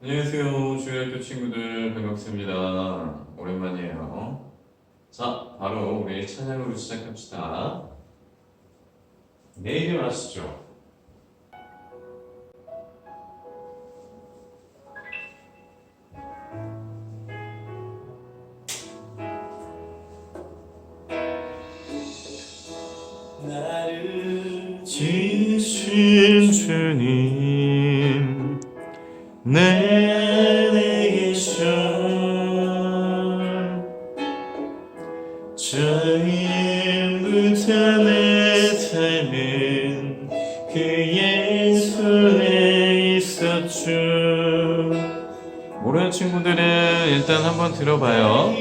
안녕하세요. 중학교 친구들 반갑습니다. 오랜만이에요. 자, 바로 우리 찬양으로 시작합시다. 내 이름 아시죠? 나를 지으신 주님 내 안에 계셔 처음부터 내 삶은 그의 손에 있었죠. 모르는 친구들은 일단 한번 들어봐요.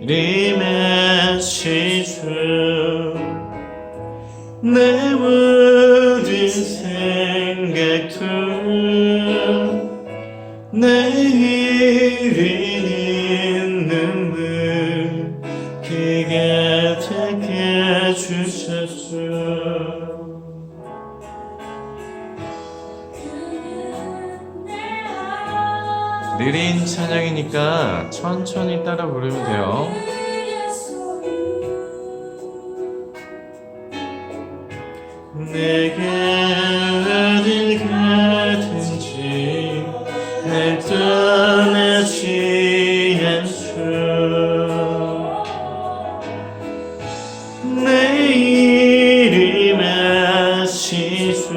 이름하시죠. 내 모든 생각도 내일은 눈물 그가 닦아주셨죠. 느린 찬양이니까 천천히 따라 부르면 돼요. 내가 어딜 가든지 날 떠나지 않죠. 내 이름 아시죠.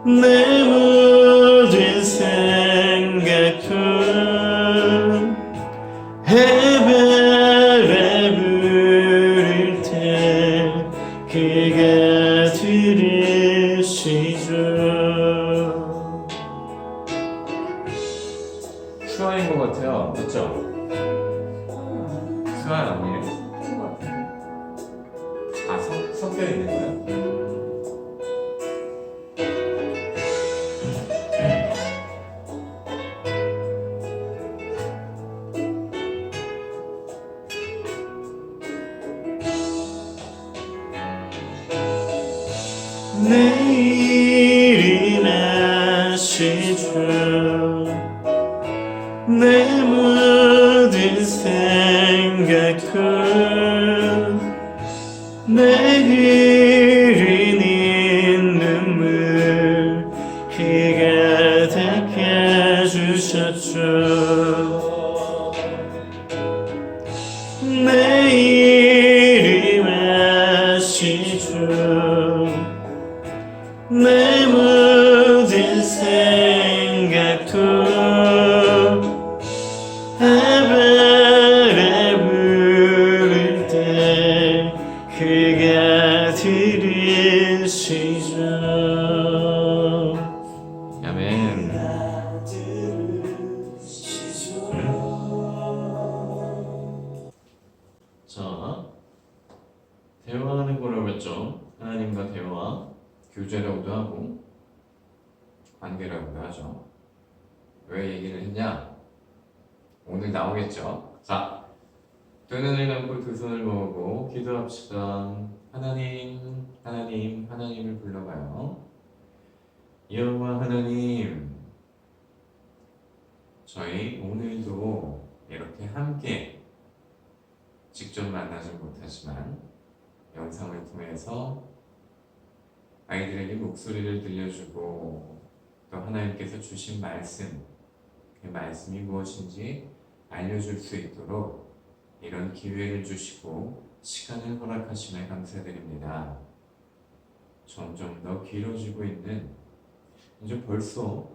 내 모든 생각도 해바라 부를 때 그가 들으시죠. 수아인 것 같아요. 맞죠? 수아 아니에요? 아, 섞여 있는 거예요? 내 이름 아시죠. 내 모든 생각도 내 흐르는 눈물 그가 닦아주셨죠. 내 이름 아시죠. 내 모든 생각도 해바라 부를 때 그가 들으시죠. 아멘. 자, 대화하는 거라고 했죠. 하나님과 대화, 교제라고도 하고 관계라고도 하죠. 왜 얘기를 했냐? 오늘 나오겠죠. 자, 두 눈을 감고 두 손을 모으고 기도합시다. 하나님, 하나님, 하나님을 불러봐요. 여호와 하나님, 저희 오늘도 이렇게 함께 직접 만나지 못하지만 영상을 통해서 아이들에게 목소리를 들려주고 또 하나님께서 주신 말씀, 그 말씀이 무엇인지 알려줄 수 있도록 이런 기회를 주시고 시간을 허락하심에 감사드립니다. 점점 더 길어지고 있는, 이제 벌써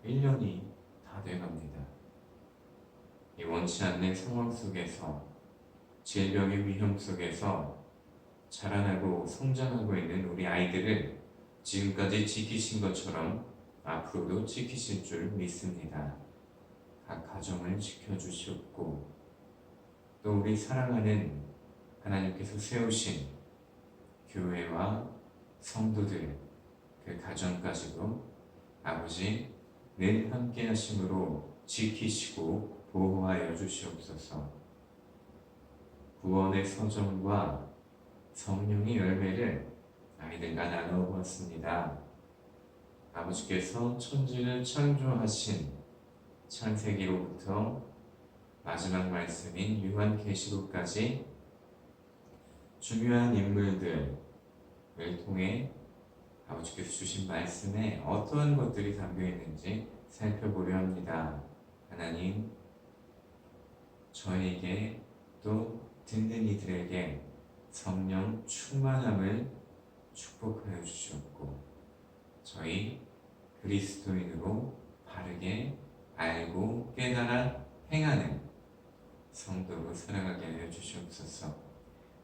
1년이 다 돼갑니다. 이 원치 않는 상황 속에서, 질병의 위험 속에서 자라나고 성장하고 있는 우리 아이들을 지금까지 지키신 것처럼 앞으로도 지키실 줄 믿습니다. 각 가정을 지켜주시옵고 또 우리 사랑하는 하나님께서 세우신 교회와 성도들, 그 가정까지도 아버지 늘 함께 하심으로 지키시고 보호하여 주시옵소서. 구원의 서정과 성령의 열매를 아이들과 나누어 보았습니다. 아버지께서 천지를 창조하신 창세기로부터 마지막 말씀인 요한계시록까지 중요한 인물들을 통해 아버지께서 주신 말씀에 어떠한 것들이 담겨 있는지 살펴보려 합니다. 하나님, 저에게 또 듣는 이들에게 성령 충만함을 축복하여 주시옵고 저희 그리스도인으로 바르게 알고 깨달아 행하는 성도로 살아가게 하여 주시옵소서.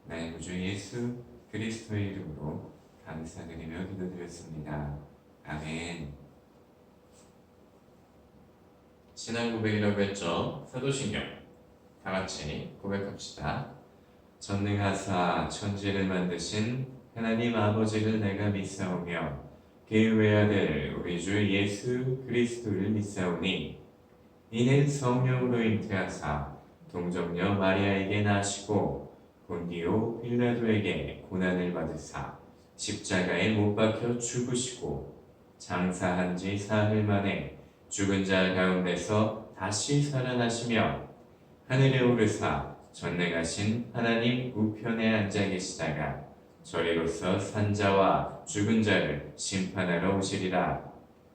나의 구주 예수 그리스도의 이름으로 감사드리며 기도드렸습니다. 아멘. 신앙 고백이라고 했죠. 사도신경 다 같이 고백합시다. 전능하사 천지를 만드신 하나님 아버지를 내가 믿사오며 그의 외아들 우리 주 예수 그리스도를 믿사오니 이는 성령으로 잉태하사 동정녀 마리아에게 나시고 본디오 빌라도에게 고난을 받으사 십자가에 못 박혀 죽으시고 장사한 지 사흘 만에 죽은 자 가운데서 다시 살아나시며 하늘에 오르사 전능하신 하나님 우편에 앉아 계시다가 저리로서 산자와 죽은 자를 심판하러 오시리라.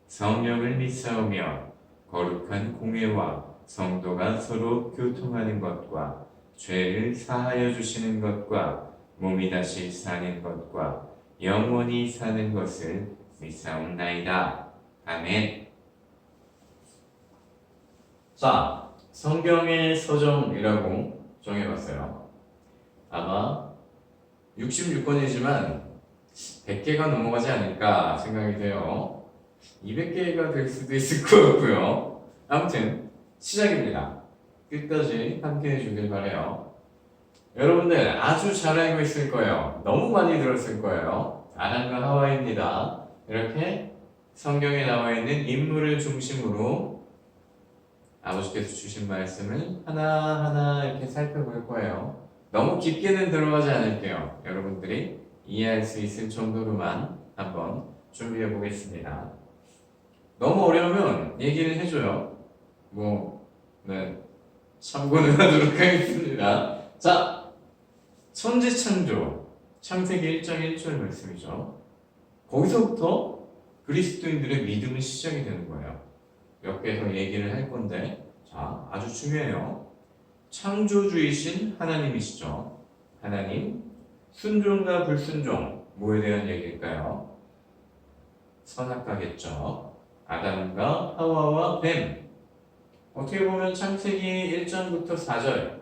성령을 믿사오며 거룩한 공회와 성도가 서로 교통하는 것과 죄를 사하여 주시는 것과 몸이 다시 사는 것과 영원히 사는 것을 믿사옵나이다. 아멘. 자, 성경의 서점이라고 정해봤어요. 아마 66권이지만 100개가 넘어가지 않을까 생각이 돼요. 200개가 될 수도 있을 것 같고요. 아무튼 시작입니다. 끝까지 함께 해주길 바래요. 여러분들 아주 잘 알고 있을 거예요. 너무 많이 들었을 거예요. 아담과 하와입니다. 이렇게 성경에 나와 있는 인물을 중심으로 아버지께서 주신 말씀을 하나하나 이렇게 살펴볼 거예요. 너무 깊게는 들어가지 않을게요. 여러분들이 이해할 수 있을 정도로만 한번 준비해 보겠습니다. 너무 어려우면 얘기를 해줘요. 네, 참고는 하도록 하겠습니다. 자, 천지창조, 창세기 1장 1절 말씀이죠. 거기서부터 그리스도인들의 믿음은 시작이 되는 거예요. 몇 개 더 얘기를 할 건데, 자, 아주 중요해요. 창조주이신 하나님이시죠. 하나님, 순종과 불순종, 뭐에 대한 얘기일까요? 선악과겠죠. 아담과 하와와 뱀. 어떻게 보면 창세기 1장부터 4절,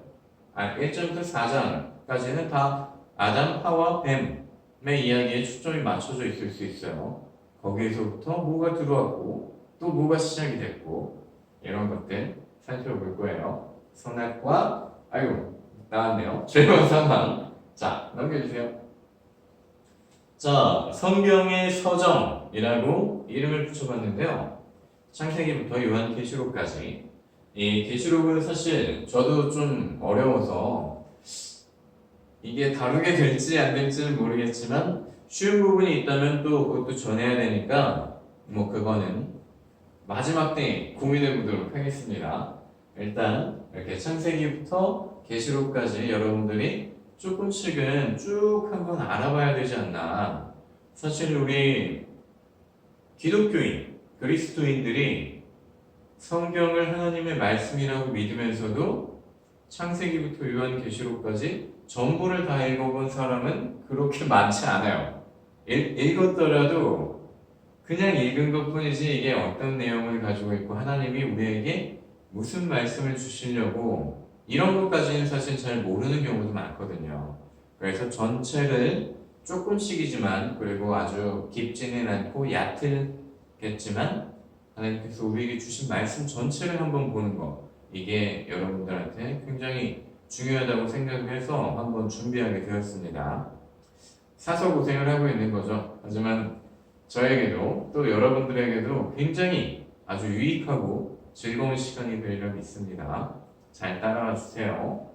1장부터 4장까지는 다 아담, 하와, 뱀의 이야기에 초점이 맞춰져 있을 수 있어요. 거기에서부터 뭐가 들어왔고 또 뭐가 시작이 됐고 이런 것들 살펴볼 거예요. 선악과, 나왔네요. 죄와 사망. 자, 넘겨주세요. 자, 성경의 서점이라고 이름을 붙여봤는데요. 창세기부터 요한계시록까지. 이 계시록은 사실 저도 좀 어려워서 이게 다루게 될지 안 될지는 모르겠지만 쉬운 부분이 있다면 또 그것도 전해야 되니까 그거는 마지막 때 고민해 보도록 하겠습니다. 일단 이렇게 창세기부터 계시록까지 여러분들이 조금씩은 쭉 한번 알아봐야 되지 않나. 사실 우리 기독교인, 그리스도인들이 성경을 하나님의 말씀이라고 믿으면서도 창세기부터 요한계시록까지 전부를 다 읽어본 사람은 그렇게 많지 않아요. 읽었더라도 그냥 읽은 것 뿐이지 이게 어떤 내용을 가지고 있고 하나님이 우리에게 무슨 말씀을 주시려고 이런 것까지는 사실 잘 모르는 경우도 많거든요. 그래서 전체를 조금씩이지만 그리고 아주 깊지는 않고 얕겠지만 하나님께서 우리에게 주신 말씀 전체를 한번 보는 거, 이게 여러분들한테 굉장히 중요하다고 생각을 해서 한번 준비하게 되었습니다. 사서 고생을 하고 있는 거죠. 하지만 저에게도 또 여러분들에게도 굉장히 아주 유익하고 즐거운 시간이 되리라 믿습니다. 잘 따라와 주세요.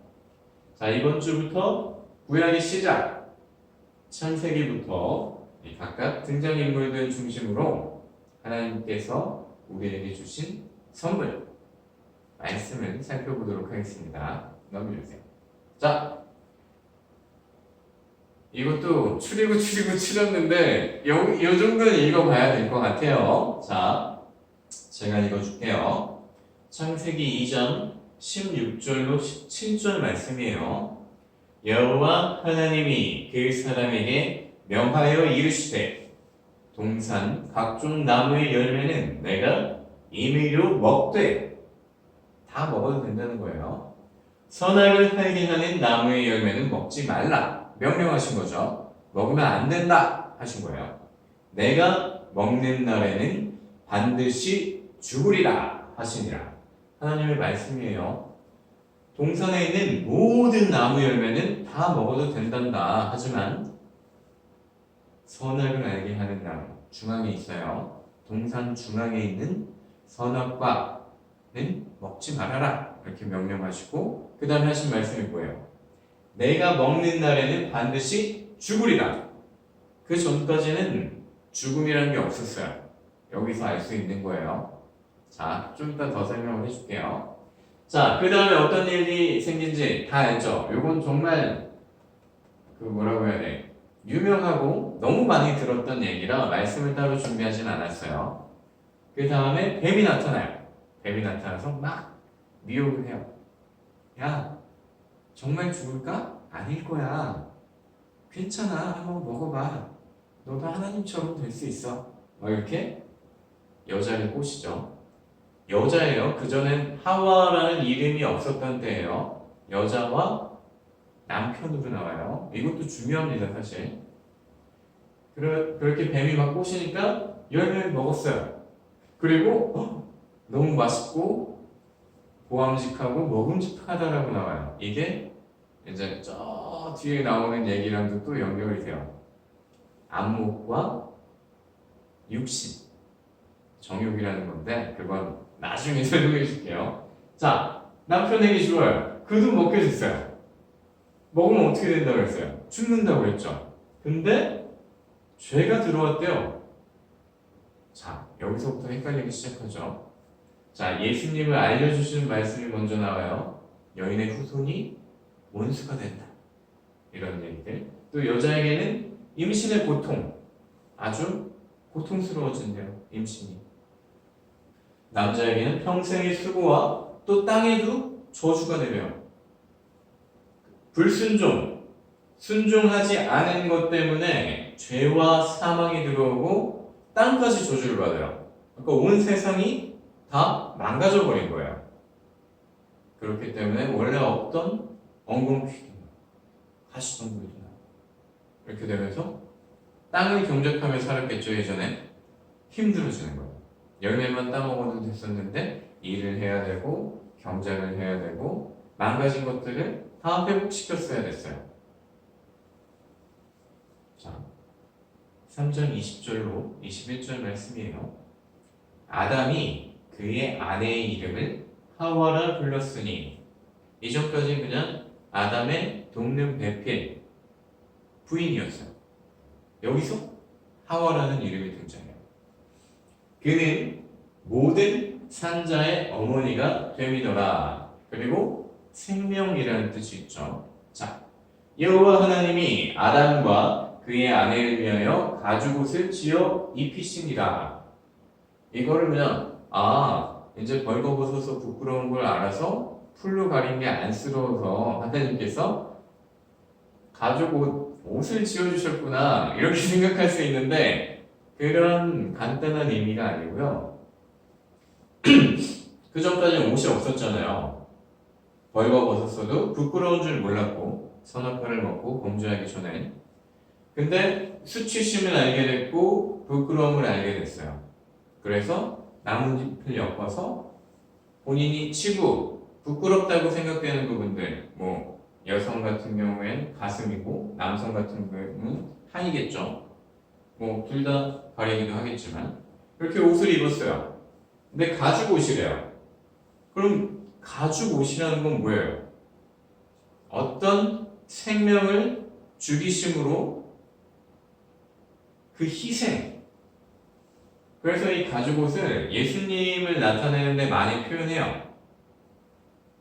자, 이번 주부터 구약의 시작, 창세기부터 각각 등장인물들 중심으로 하나님께서 우리에게 주신 선물 말씀을 살펴보도록 하겠습니다. 넘겨주세요. 자, 이것도 추리고 요 정도는 읽어봐야 될 것 같아요. 자, 제가 읽어줄게요. 창세기 2장 16절로 17절 말씀이에요. 여호와 하나님이 그 사람에게 명하여 이르시되 동산 각종 나무의 열매는 내가 임의로 먹되 다 먹어도 된다는 거예요. 선악을 알게 하는 나무의 열매는 먹지 말라 명령하신 거죠. 먹으면 안 된다 하신 거예요. 내가 먹는 날에는 반드시 죽으리라 하시니라. 하나님의 말씀이에요. 동산에 있는 모든 나무 열매는 다 먹어도 된단다. 하지만 선악을 알게 하는 나무 중앙에 있어요. 동산 중앙에 있는 선악과는 먹지 말아라 이렇게 명령하시고 그 다음에 하신 말씀이 뭐예요? 내가 먹는 날에는 반드시 죽으리라. 그 전까지는 죽음이라는 게 없었어요. 여기서 알 수 있는 거예요. 자, 좀 이따 더 설명을 해줄게요. 자, 그 다음에 어떤 일이 생긴지 다 알죠? 요건 정말 그 뭐라고 해야 돼? 유명하고 너무 많이 들었던 얘기라 말씀을 따로 준비하진 않았어요. 그 다음에 뱀이 나타나요. 뱀이 나타나서 막 미혹을 해요. 야, 정말 죽을까? 아닐 거야. 괜찮아. 한번 먹어봐. 너도 하나님처럼 될 수 있어. 이렇게 여자를 꼬시죠. 여자예요. 그전엔 하와라는 이름이 없었던 때예요. 여자와 남편으로 나와요. 이것도 중요합니다, 사실. 그렇게 뱀이 막 꼬시니까 열매를 먹었어요. 그리고 너무 맛있고 보암직하고 먹음직하다라고 나와요. 이게 이제 저 뒤에 나오는 얘기랑도 또 연결이 돼요. 안목과 육신, 정욕이라는 건데 그건 나중에 설명해 줄게요. 자, 남편에게 주어요. 그도 먹게 됐어요. 먹으면 어떻게 된다고 했어요? 죽는다고 했죠. 근데 죄가 들어왔대요. 자, 여기서부터 헷갈리기 시작하죠. 자, 예수님을 알려주시는 말씀이 먼저 나와요. 여인의 후손이 원수가 된다. 이런 얘기들. 또 여자에게는 임신의 고통, 아주 고통스러워진대요. 임신이. 남자에게는 평생의 수고와 또 땅에도 저주가 내려요. 불순종, 순종하지 않은 것 때문에 죄와 사망이 들어오고 땅까지 저주를 받아요. 그러니까 온 세상이 다 망가져 버린 거예요. 그렇기 때문에 원래 없던 엉겅퀴, 가시덤불이나 이렇게 되면서 땅을 경작하며 살았겠죠. 예전에 힘들어지는 거예요. 열매만 따먹어도 됐었는데 일을 해야 되고 경작을 해야 되고 망가진 것들을 다 회복시켰어야 됐어요. 자, 3장 20절로 21절 말씀이에요. 아담이 그의 아내의 이름을 하와라 불렀으니 이전까지 그냥 아담의 돕는 배필 부인이었어요. 여기서 하와라는 이름이 등장해요. 그는 모든 산자의 어머니가 됨이더라. 그리고 생명이라는 뜻이 있죠. 자, 여호와 하나님이 아담과 그의 아내를 위하여 가죽옷을 지어 입히시니라. 이거를 그냥 이제 벌거벗어서 부끄러운 걸 알아서 풀로 가린 게 안쓰러워서 하나님께서 옷을 지어주셨구나 이렇게 생각할 수 있는데 그런 간단한 의미가 아니고요. 그 전까지는 옷이 없었잖아요. 벌거벗었어도 부끄러운 줄 몰랐고 선악과를 먹고 범죄하기 전에. 근데 수치심을 알게 됐고 부끄러움을 알게 됐어요. 그래서 나뭇잎을 엮어서 본인이 치부 부끄럽다고 생각되는 부분들, 뭐 여성 같은 경우엔 가슴이고 남성 같은 경우는 하이겠죠. 뭐 둘 다 가리기도 하겠지만 그렇게 옷을 입었어요. 근데 가죽 옷이래요. 그럼 가죽 옷이라는 건 뭐예요? 어떤 생명을 죽이심으로 그 희생, 그래서 이 가죽옷을 예수님을 나타내는데 많이 표현해요.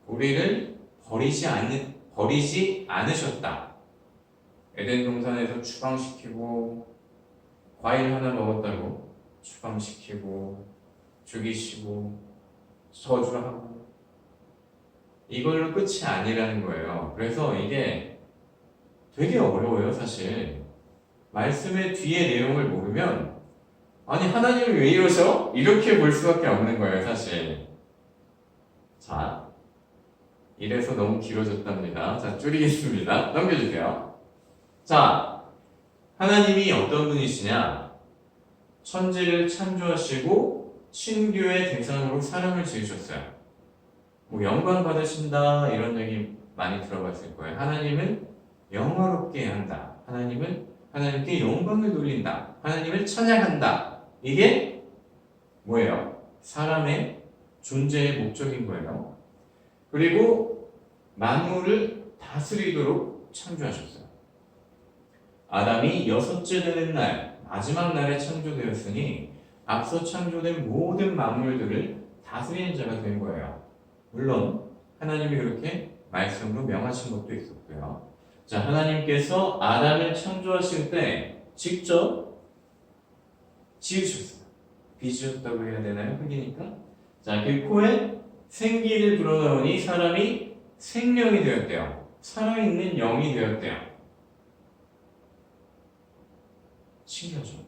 우리를 버리지 않으셨다. 에덴 동산에서 추방시키고 과일 하나 먹었다고 추방시키고 죽이시고 저주하고 이걸로 끝이 아니라는 거예요. 그래서 이게 되게 어려워요, 사실. 말씀의 뒤에 내용을 모르면 아니 하나님이 왜 이러셔? 이렇게 볼 수밖에 없는 거예요, 사실. 자, 이래서 너무 길어졌답니다. 자, 줄이겠습니다. 넘겨주세요. 자, 하나님이 어떤 분이시냐? 천지를 창조하시고 신규의 대상으로 사람을 지으셨어요. 뭐 영광 받으신다 이런 얘기 많이 들어봤을 거예요. 하나님은 영화롭게 한다. 하나님께 영광을 돌린다. 하나님을 찬양한다. 이게 뭐예요? 사람의 존재의 목적인 거예요. 그리고 만물을 다스리도록 창조하셨어요. 아담이 여섯째 되는 날, 마지막 날에 창조되었으니 앞서 창조된 모든 만물들을 다스리는 자가 된 거예요. 물론 하나님이 그렇게 말씀으로 명하신 것도 있었고요. 자, 하나님께서 아담을 창조하실 때 직접 지으셨어요. 빚으셨다고 해야 되나요? 흙이니까. 자, 그 코에 생기를 불어넣으니 사람이 생명이 되었대요. 살아있는 영이 되었대요. 신기하죠?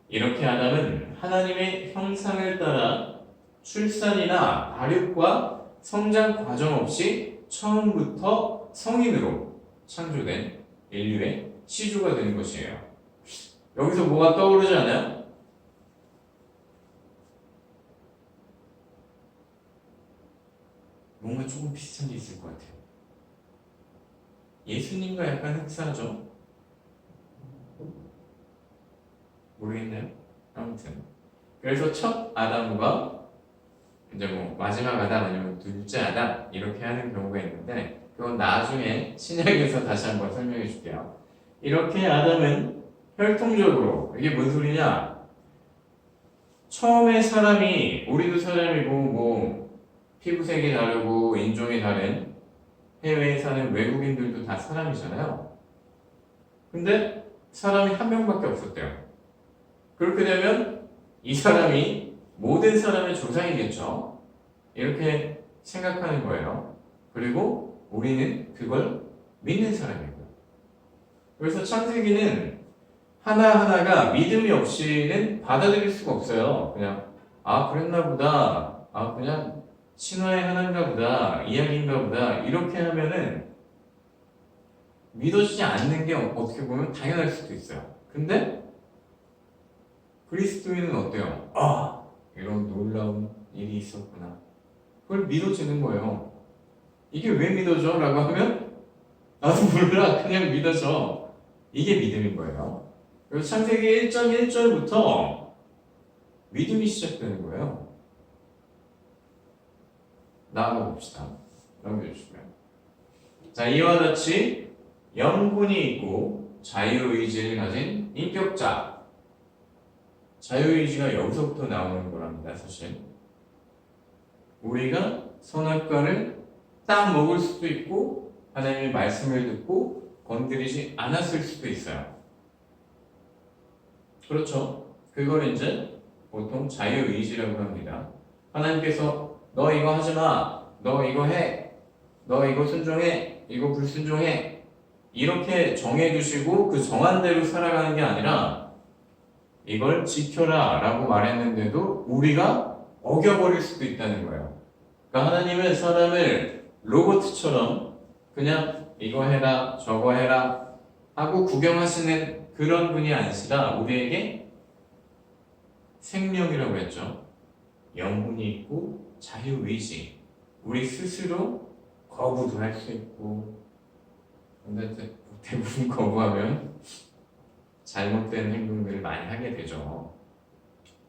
이렇게 아담은 하나님의 형상을 따라 출산이나 발육과 성장 과정 없이 처음부터 성인으로 창조된 인류의 시조가 되는 것이에요. 여기서 뭐가 떠오르지 않아요? 뭔가 조금 비슷한 게 있을 것 같아요. 예수님과 약간 흡사하죠? 모르겠나요? 아무튼 그래서 첫 아담과 이제 뭐 마지막 아담 아니면 둘째 아담 이렇게 하는 경우가 있는데 그건 나중에 신약에서 다시 한번 설명해 줄게요. 이렇게 아담은 혈통적으로 이게 뭔 소리냐? 처음에 사람이 우리도 사람이고 뭐 피부색이 다르고 인종이 다른 해외에 사는 외국인들도 다 사람이잖아요. 근데 사람이 한 명밖에 없었대요. 그렇게 되면 이 사람이 모든 사람의 조상이겠죠. 이렇게 생각하는 거예요. 그리고 우리는 그걸 믿는 사람이고요. 그래서 창세기는 하나하나가 믿음이 없이는 받아들일 수가 없어요. 그냥 그랬나 보다. 그냥 신화의 하나인가 보다. 이야기인가 보다. 이렇게 하면은 믿어지지 않는 게 어떻게 보면 당연할 수도 있어요. 근데 그리스도인은 어때요? 이런 놀라운 일이 있었구나. 그걸 믿어지는 거예요. 이게 왜 믿어져? 라고 하면 나도 몰라. 그냥 믿어져. 이게 믿음인 거예요. 그래서 창세기 1.1절부터 믿음이 시작되는 거예요. 나아가 봅시다. 넘겨주시고요. 자, 이와 같이 영혼이 있고 자유의지를 가진 인격자. 자유의지가 여기서부터 나오는 거랍니다, 사실. 우리가 선악과를 딱 먹을 수도 있고 하나님의 말씀을 듣고 건드리지 않았을 수도 있어요. 그렇죠? 그걸 이제 보통 자유의지라고 합니다. 하나님께서 너 이거 하지 마, 너 이거 해, 너 이거 순종해, 이거 불순종해 이렇게 정해주시고 그 정한 대로 살아가는 게 아니라 이걸 지켜라 라고 말했는데도 우리가 어겨버릴 수도 있다는 거예요. 그러니까 하나님은 사람을 로봇처럼 그냥 이거 해라 저거 해라 하고 구경하시는 그런 분이 아니시라 우리에게 생명이라고 했죠. 영혼이 있고 자유의지. 우리 스스로 거부도 할 수 있고 근데 대부분 거부하면 잘못된 행동들을 많이 하게 되죠.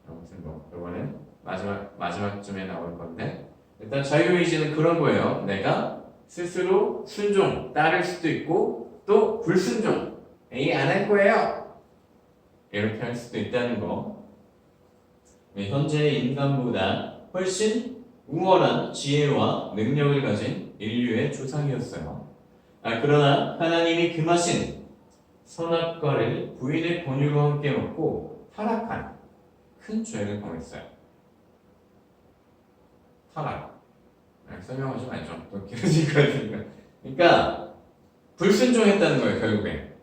아무튼 뭐 이거는 마지막쯤에 나올 건데 일단 자유의지는 그런 거예요. 내가 스스로 순종 따를 수도 있고 또 불순종 안 할 거예요 이렇게 할 수도 있다는 거. 현재의 인간보다 훨씬 우월한 지혜와 능력을 가진 인류의 조상이었어요. 그러나 하나님이 금하신 선악과를 부인의 권유로 함께 먹고 타락한 큰 죄를 범했어요. 타락. 설명하지 말죠. 또 길어질 것 같으니까. 그러니까 불순종했다는 거예요. 결국에.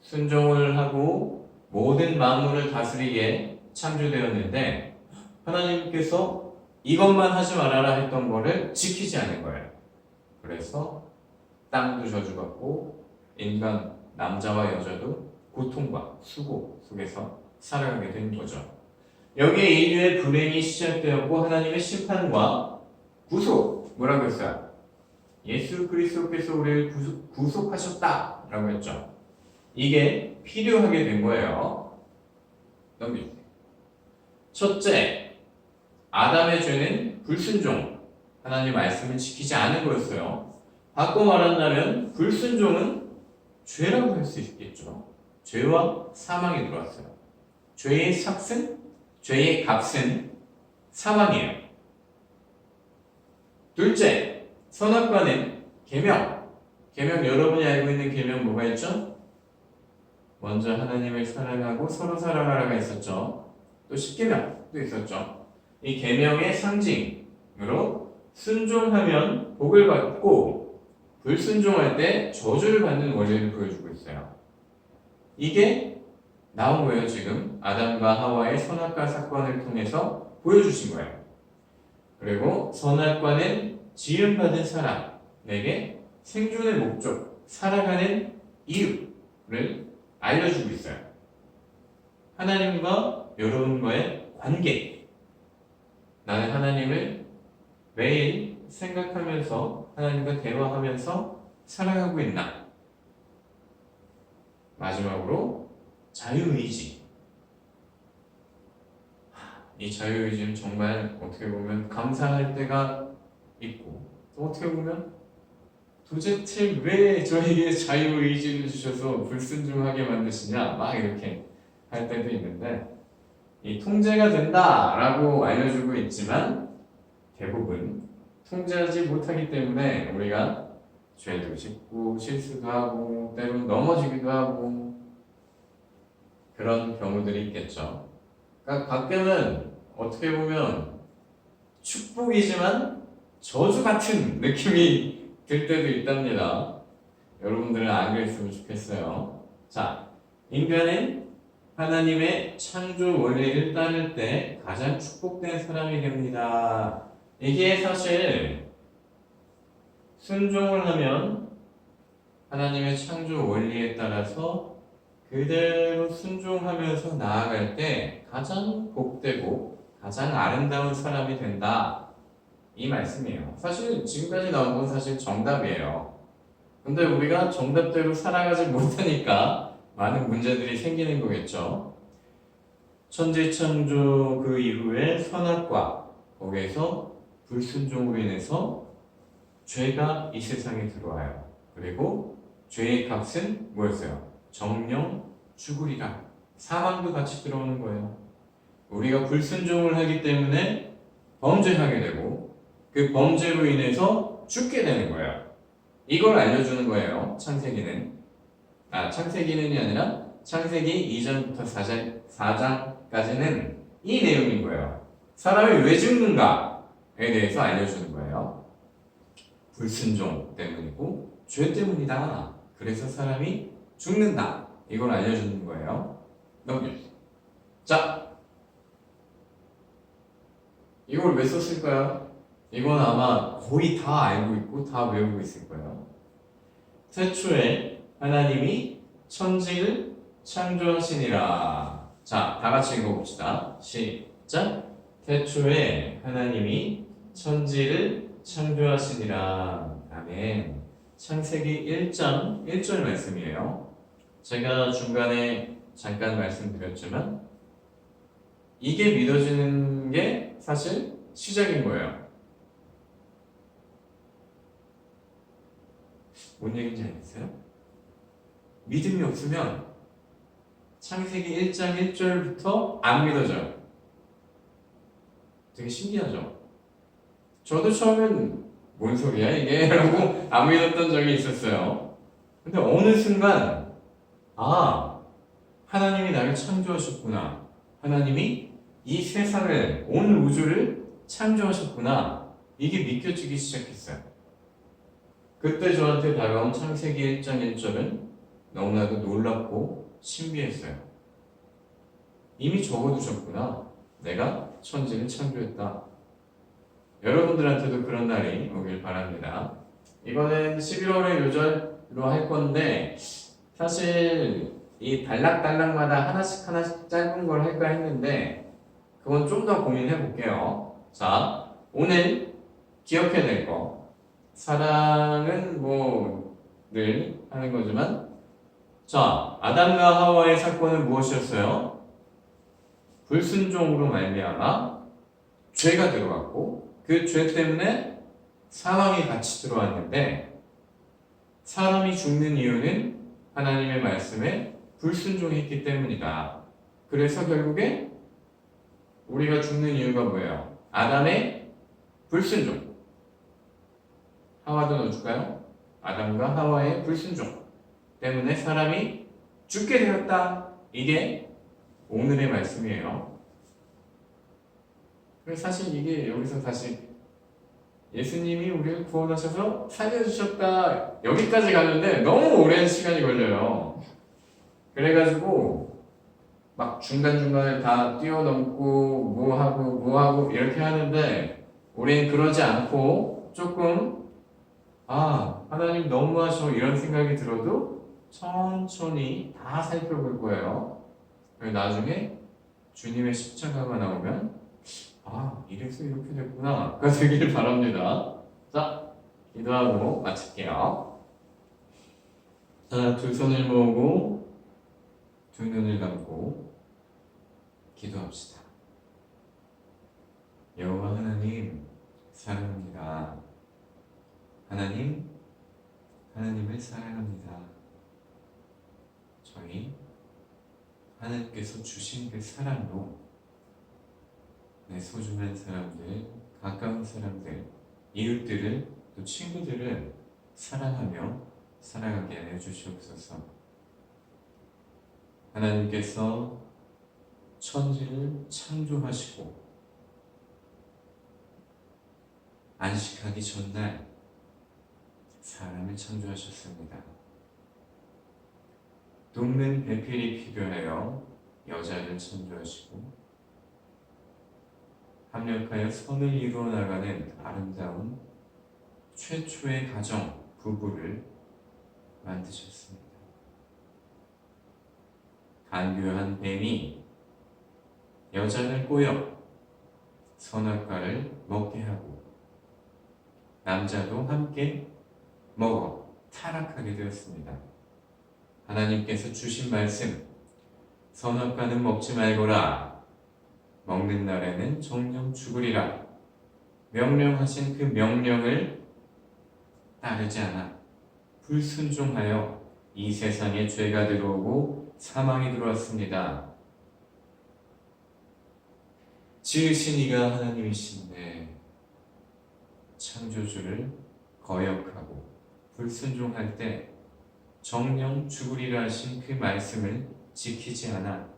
순종을 하고 모든 만물을 다스리게 창조되었는데 하나님께서 이것만 하지 말아라 했던 거를 지키지 않은 거예요. 그래서 땅도 저주받고 인간 남자와 여자도 고통과 수고 속에서 살아가게 된 거죠. 여기에 인류의 불행이 시작되었고 하나님의 심판과 구속, 뭐라고 했어요? 예수 그리스도께서 우리를 구속하셨다라고 했죠. 이게 필요하게 된 거예요. 넘겨주세요. 첫째, 아담의 죄는 불순종, 하나님 말씀을 지키지 않은 거였어요. 바꿔 말한다면 불순종은 죄라고 할 수 있겠죠. 죄와 사망이 들어왔어요. 죄의 삭은, 죄의 값은 사망이에요. 둘째, 선악과는 계명. 계명 여러분이 알고 있는 계명 뭐가 있죠? 먼저 하나님을 사랑하고 서로 사랑하라가 있었죠. 또 십계명도 있었죠. 이 계명의 상징으로 순종하면 복을 받고 불순종할 때 저주를 받는 원리를 보여주고 있어요. 이게 나온 거예요. 지금 아담과 하와의 선악과 사건을 통해서 보여주신 거예요. 그리고 선악과는 지음받은 사람에게 생존의 목적, 살아가는 이유를 알려주고 있어요. 하나님과 여러분과의 관계. 나는 하나님을 매일 생각하면서 하나님과 대화하면서 살아가고 있나? 마지막으로 자유의지. 이 자유의지는 정말 어떻게 보면 감사할 때가 있고 또 어떻게 보면 도대체 왜 저에게 자유의지를 주셔서 불순종하게 만드시냐 막 이렇게 할 때도 있는데 이 통제가 된다라고 알려주고 있지만 대부분 통제하지 못하기 때문에 우리가 죄도 짓고 실수도 하고 때로는 넘어지기도 하고 그런 경우들이 있겠죠. 그러니까 가끔은 어떻게 보면 축복이지만 저주 같은 느낌이 들 때도 있답니다. 여러분들은 안 그랬으면 좋겠어요. 자, 인간은 하나님의 창조 원리를 따를 때 가장 축복된 사람이 됩니다. 이게 사실 순종을 하면 하나님의 창조 원리에 따라서 그대로 순종하면서 나아갈 때 가장 복되고 가장 아름다운 사람이 된다. 이 말씀이에요. 사실 지금까지 나온 건 사실 정답이에요. 근데 우리가 정답대로 살아가지 못하니까 많은 문제들이 생기는 거겠죠. 천지창조 그 이후에 선악과 거기에서 불순종으로 인해서 죄가 이 세상에 들어와요. 그리고 죄의 값은 뭐였어요? 정령 죽으리라. 사망도 같이 들어오는 거예요. 우리가 불순종을 하기 때문에 범죄하게 되고 그 범죄로 인해서 죽게 되는 거예요. 이걸 알려주는 거예요. 창세기는. 창세기는이 아니라 창세기 2장부터 4장까지는 이 내용인 거예요. 사람이 왜 죽는가에 대해서 알려주는 거예요. 불순종 때문이고 죄 때문이다. 그래서 사람이 죽는다. 이걸 알려주는 거예요. 넘겨주세요. 자, 이걸 왜 썼을까요? 이건 아마 거의 다 알고 있고 다 외우고 있을 거예요. 태초에 하나님이 천지를 창조하시니라. 자, 다 같이 읽어봅시다. 시작. 태초에 하나님이 천지를 창조하시니라. 아멘. 창세기 1장 1절 말씀이에요. 제가 중간에 잠깐 말씀드렸지만 이게 믿어지는 게 사실 시작인 거예요. 뭔 얘기인지 알겠어요? 믿음이 없으면 창세기 1장 1절부터 안 믿어져요. 되게 신기하죠? 저도 처음엔 뭔 소리야 이게? 라고 안 믿었던 적이 있었어요. 근데 어느 순간 하나님이 나를 창조하셨구나. 하나님이 이 세상을, 온 우주를 창조하셨구나. 이게 믿겨지기 시작했어요. 그때 저한테 다가온 창세기 1장 1절은 너무나도 놀랍고 신비했어요. 이미 적어두셨구나. 내가 천지를 창조했다. 여러분들한테도 그런 날이 오길 바랍니다. 이거는 11월의 요절로 할 건데 사실 이 단락단락마다 하나씩 짧은 걸 할까 했는데 그건 좀 더 고민해 볼게요. 자, 오늘 기억해낼 거. 사랑은 뭐 늘 하는 거지만 자, 아담과 하와의 사건은 무엇이었어요? 불순종으로 말미암아 죄가 들어왔고 그 죄 때문에 사망이 같이 들어왔는데 사람이 죽는 이유는 하나님의 말씀에 불순종했기 때문이다. 그래서 결국에 우리가 죽는 이유가 뭐예요? 아담의 불순종. 하와도 넣어줄까요? 아담과 하와의 불순종 때문에 사람이 죽게 되었다. 이게 오늘의 말씀이에요. 그래서 사실 이게 여기서 다시 예수님이 우리를 구원하셔서 살려주셨다 여기까지 가는데 너무 오랜 시간이 걸려요. 그래가지고 막 중간중간에 다 뛰어넘고 뭐하고 이렇게 하는데 우리는 그러지 않고 조금 하나님 너무하셔 이런 생각이 들어도 천천히 다 살펴볼 거예요. 나중에 주님의 십자가가 나오면 이래서 이렇게 됐구나가 되길 바랍니다. 자, 기도하고 마칠게요. 자, 두 손을 모으고 두 눈을 감고 기도합시다. 여호와 하나님 사랑합니다. 하나님을 사랑합니다. 저희 하나님께서 주신 그 사랑로 내 소중한 사람들, 가까운 사람들, 이웃들을 또 친구들을 사랑하며 살아가게 하여 주시옵소서. 하나님께서 천지를 창조하시고 안식하기 전날 사람을 창조하셨습니다. 돕는 배필이 필요하여 여자를 창조하시고 합력하여 선을 이루어 나가는 아름다운 최초의 가정, 부부를 만드셨습니다. 간교한 뱀이 여자를 꼬여 선악과를 먹게 하고 남자도 함께 먹어 타락하게 되었습니다. 하나님께서 주신 말씀, 선악과는 먹지 말거라. 먹는 날에는 정령 죽으리라. 명령하신 그 명령을 따르지 않아 불순종하여 이 세상에 죄가 들어오고 사망이 들어왔습니다. 지으신 이가 하나님이신데 창조주를 거역하고 불순종할 때 정령 죽으리라 하신 그 말씀을 지키지 않아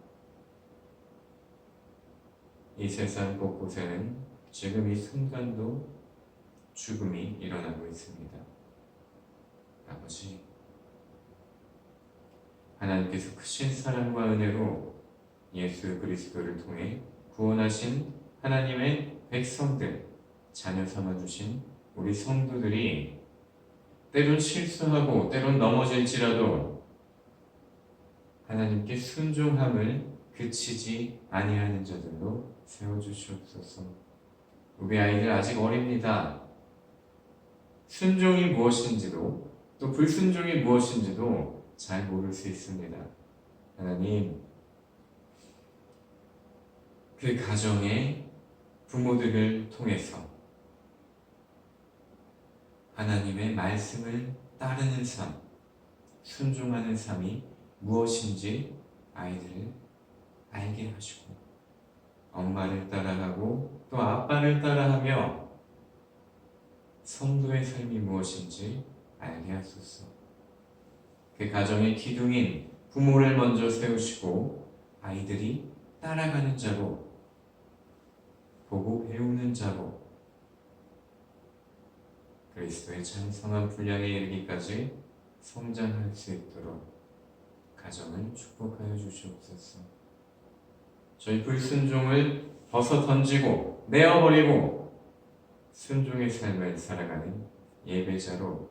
이 세상 곳곳에는 지금 이 순간도 죽음이 일어나고 있습니다. 아버지, 하나님께서 크신 사랑과 은혜로 예수 그리스도를 통해 구원하신 하나님의 백성들, 자녀 삼아주신 우리 성도들이 때론 실수하고 때론 넘어질지라도 하나님께 순종함을 그치지 아니하는 자들로 세워주시옵소서. 우리 아이들 아직 어립니다. 순종이 무엇인지도 또 불순종이 무엇인지도 잘 모를 수 있습니다. 하나님, 그 가정의 부모들을 통해서 하나님의 말씀을 따르는 삶, 순종하는 삶이 무엇인지 아이들을 알게 하시고 엄마를 따라가고 또 아빠를 말을 따라하며 성도의 삶이 무엇인지 알게 하소서. 그 가정의 기둥인 부모를 먼저 세우시고 아이들이 따라가는 자로, 보고 배우는 자로 그리스도의 찬성한 분량에 이르기까지 성장할 수 있도록 가정을 축복하여 주시옵소서. 저희 불순종을 벗어 던지고 내어버리고 순종의 삶을 살아가는 예배자로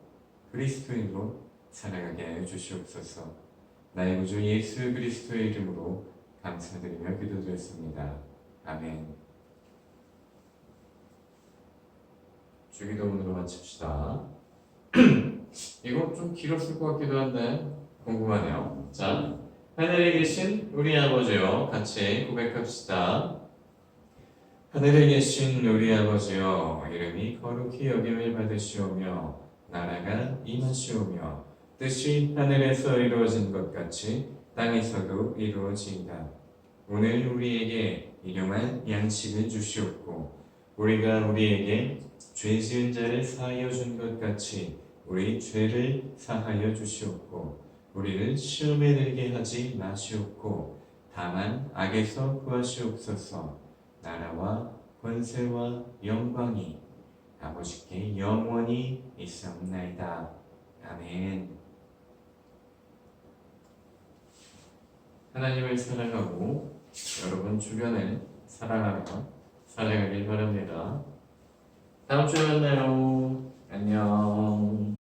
그리스도인으로 살아가게 하여 주시옵소서. 나의 구주 예수 그리스도의 이름으로 감사드리며 기도드렸습니다. 아멘. 주기도문으로 마칩시다. 이거 좀 길었을 것 같기도 한데 궁금하네요. 자, 하늘에 계신 우리 아버지요, 같이 고백합시다. 하늘에 계신 우리 아버지여, 이름이 거룩히 여김을 받으시오며 나라가 임하시오며 뜻이 하늘에서 이루어진 것 같이 땅에서도 이루어지이다. 오늘 우리에게 일용할 양식을 주시옵고 우리가 우리에게 죄 지은 자를 사하여 준 것 같이 우리 죄를 사하여 주시옵고 우리를 시험에 들게 하지 마시옵고 다만 악에서 구하시옵소서. 나라와 권세와 영광이 아버지께 영원히 있사옵나이다. 아멘. 하나님을 사랑하고 여러분 주변을 사랑하며 살아가길 바랍니다. 다음 주에 만나요. 안녕.